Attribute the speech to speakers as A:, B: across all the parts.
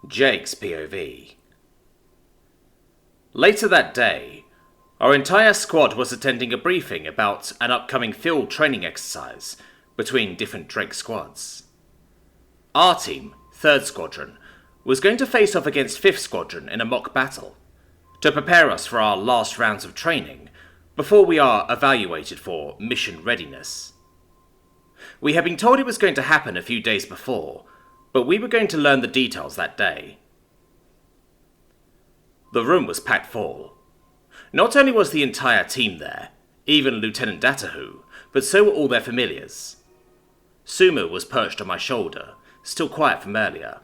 A: Jake's POV. Later that day, our entire squad was attending a briefing about an upcoming field training exercise between different Drake squads. Our team, 3rd Squadron, was going to face off against 5th Squadron in a mock battle, to prepare us for our last rounds of training before we are evaluated for mission readiness. We had been told it was going to happen a few days before, but we were going to learn the details that day. The room was packed full. Not only was the entire team there, even Lieutenant Datahu, but so were all their familiars. Suma was perched on my shoulder, still quiet from earlier.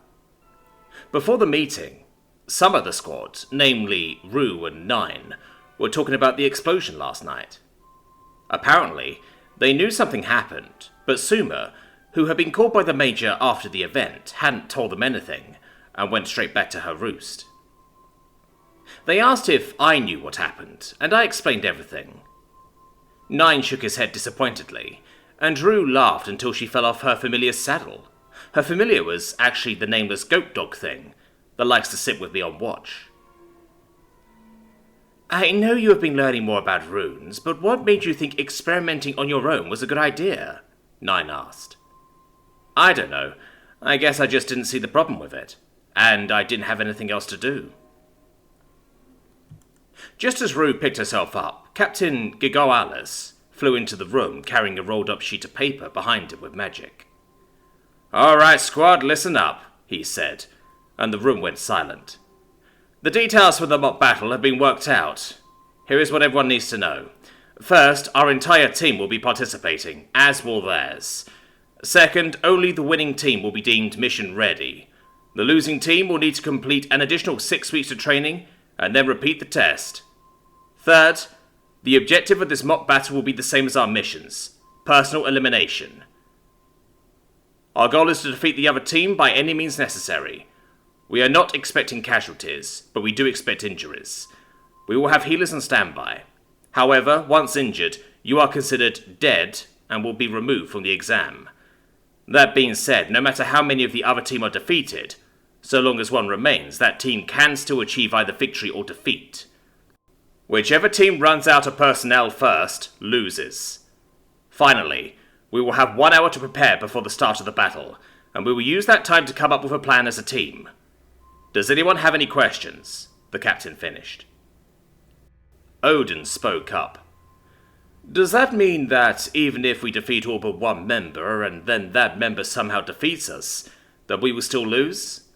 A: Before the meeting, some of the squad, namely Rue and Nine, were talking about the explosion last night. Apparently, they knew something happened, but Suma, who had been called by the Major after the event, hadn't told them anything, and went straight back to her roost. They asked if I knew what happened, and I explained everything. Nine shook his head disappointedly, and Rue laughed until she fell off her familiar's saddle. Her familiar was actually the nameless goat dog thing that likes to sit with me on watch. I know you have been learning more about runes, but what made you think experimenting on your own was a good idea? Nine asked. I don't know. I guess I just didn't see the problem with it, and I didn't have anything else to do. Just as Rue picked herself up, Captain Gigoales flew into the room carrying a rolled-up sheet of paper behind him with magic. All right, squad, listen up, he said, and the room went silent. The details for the mock battle have been worked out. Here is what everyone needs to know. First, our entire team will be participating, as will theirs. Second, only the winning team will be deemed mission ready. The losing team will need to complete an additional 6 weeks of training and then repeat the test. Third, the objective of this mock battle will be the same as our missions: personal elimination. Our goal is to defeat the other team by any means necessary. We are not expecting casualties, but we do expect injuries. We will have healers on standby. However, once injured, you are considered dead and will be removed from the exam. That being said, no matter how many of the other team are defeated, so long as one remains, that team can still achieve either victory or defeat. Whichever team runs out of personnel first loses. Finally, we will have 1 hour to prepare before the start of the battle, and we will use that time to come up with a plan as a team. Does anyone have any questions? The captain finished. Odin spoke up. Does that mean that even if we defeat all but one member, and then that member somehow defeats us, that we will still lose?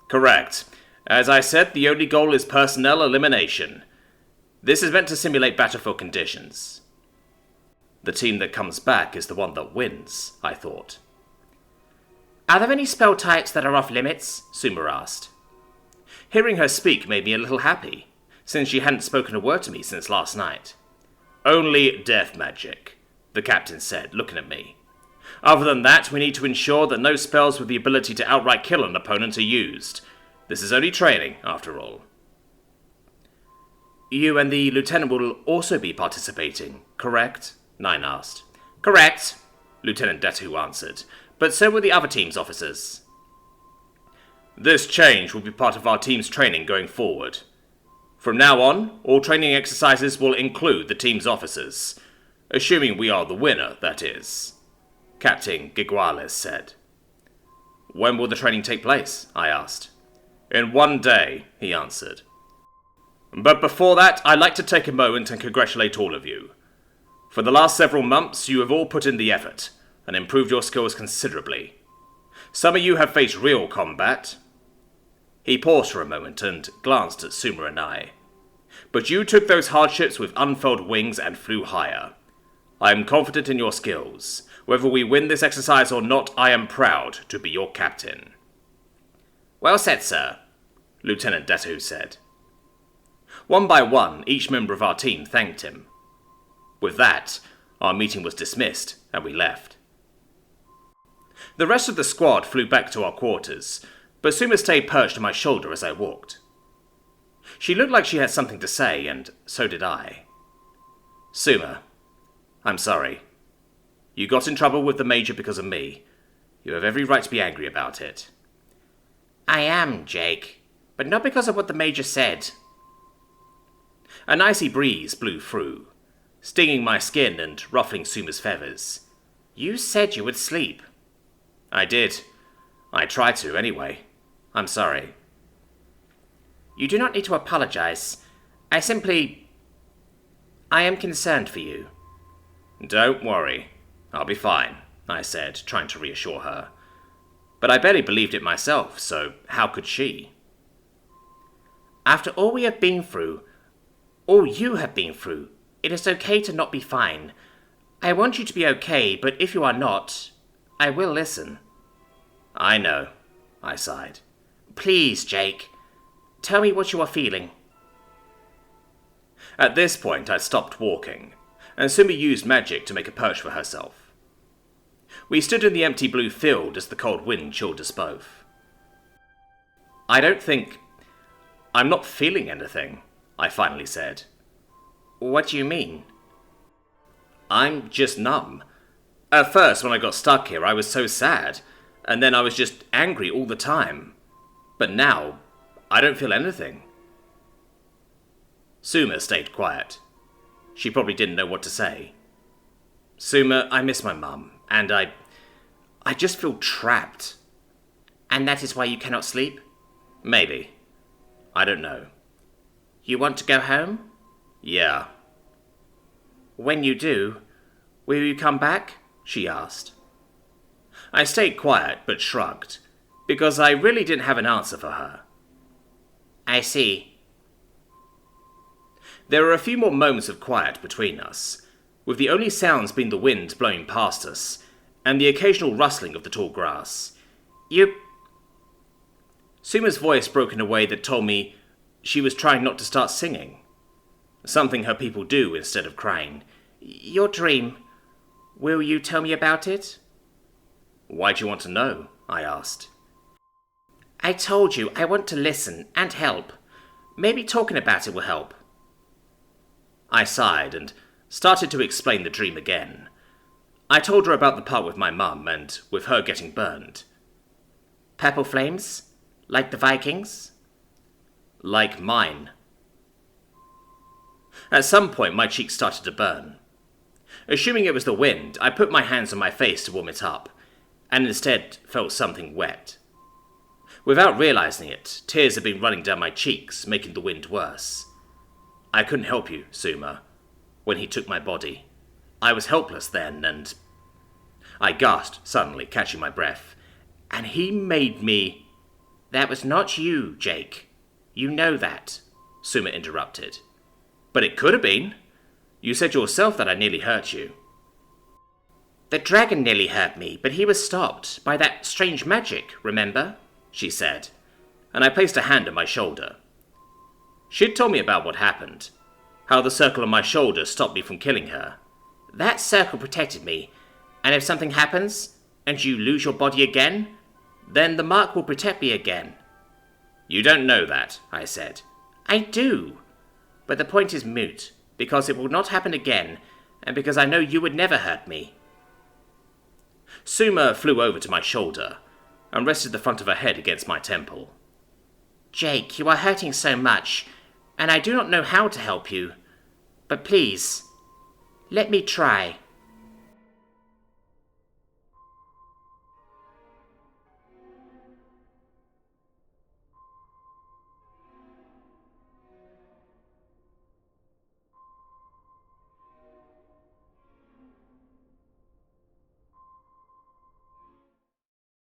A: Correct. As I said, the only goal is personnel elimination. This is meant to simulate battlefield conditions. The team that comes back is the one that wins, I thought. Are there any spell types that are off limits? Suma asked. Hearing her speak made me a little happy, since she hadn't spoken a word to me since last night. Only death magic, the captain said, looking at me. Other than that, we need to ensure that no spells with the ability to outright kill an opponent are used. This is only training, after all. You and the lieutenant will also be participating, correct? Nine asked. Correct, Lieutenant Datu answered, but so will the other team's officers. This change will be part of our team's training going forward. From now on, all training exercises will include the team's officers. Assuming we are the winner, that is. Captain Giguales said. When will the training take place? I asked. In 1 day, he answered. But before that, I'd like to take a moment and congratulate all of you. For the last several months, you have all put in the effort and improved your skills considerably. Some of you have faced real combat. He paused for a moment and glanced at Suma and I. But you took those hardships with unfurled wings and flew higher. I am confident in your skills. Whether we win this exercise or not, I am proud to be your captain. Well said, sir, Lieutenant Datu said. One by one, each member of our team thanked him. With that, our meeting was dismissed, and we left. The rest of the squad flew back to our quarters, but Suma stayed perched on my shoulder as I walked. She looked like she had something to say, and so did I. Suma, I'm sorry. You got in trouble with the Major because of me. You have every right to be angry about it. I am, Jake, but not because of what the Major said. An icy breeze blew through, stinging my skin and ruffling Suma's feathers. You said you would sleep. I did. I tried to, anyway. I'm sorry. You do not need to apologize. I am concerned for you. Don't worry. I'll be fine, I said, trying to reassure her. But I barely believed it myself, so how could she? After all we have been through, all you have been through, it is okay to not be fine. I want you to be okay, but if you are not, I will listen. I know, I sighed. Please, Jake, tell me what you are feeling. At this point, I'd stopped walking, and Suma used magic to make a perch for herself. We stood in the empty blue field as the cold wind chilled us both. I'm not feeling anything, I finally said. What do you mean? I'm just numb. At first, when I got stuck here, I was so sad, and then I was just angry all the time. But now, I don't feel anything. Suma stayed quiet. She probably didn't know what to say. Suma, I miss my mum, and I just feel trapped. And that is why you cannot sleep? Maybe. I don't know. You want to go home? Yeah. When you do, will you come back? She asked. I stayed quiet, but shrugged, because I really didn't have an answer for her. I see. There were a few more moments of quiet between us, with the only sounds being the wind blowing past us, and the occasional rustling of the tall grass. Suma's voice broke in a way that told me she was trying not to start singing. Something her people do instead of crying. Your dream. Will you tell me about it? Why do you want to know? I asked. I told you I want to listen and help. Maybe talking about it will help. I sighed and started to explain the dream again. I told her about the part with my mum and with her getting burned. Purple flames? Like the Vikings? Like mine. At some point my cheeks started to burn. Assuming it was the wind, I put my hands on my face to warm it up, and instead felt something wet. Without realizing it, tears had been running down my cheeks, making the wind worse. I couldn't help you, Suma, when he took my body. I was helpless then, and... I gasped, suddenly, catching my breath. And he made me... That was not you, Jake. You know that, Suma interrupted. But it could have been. You said yourself that I nearly hurt you. The dragon nearly hurt me, but he was stopped by that strange magic, remember? She said, and I placed a hand on my shoulder. She'd told me about what happened, how the circle on my shoulder stopped me from killing her. That circle protected me, and if something happens, and you lose your body again, then the mark will protect me again. You don't know that, I said. I do, but the point is moot, because it will not happen again, and because I know you would never hurt me. Suma flew over to my shoulder, and rested the front of her head against my temple. Jake, you are hurting so much, and I do not know how to help you. But please, let me try.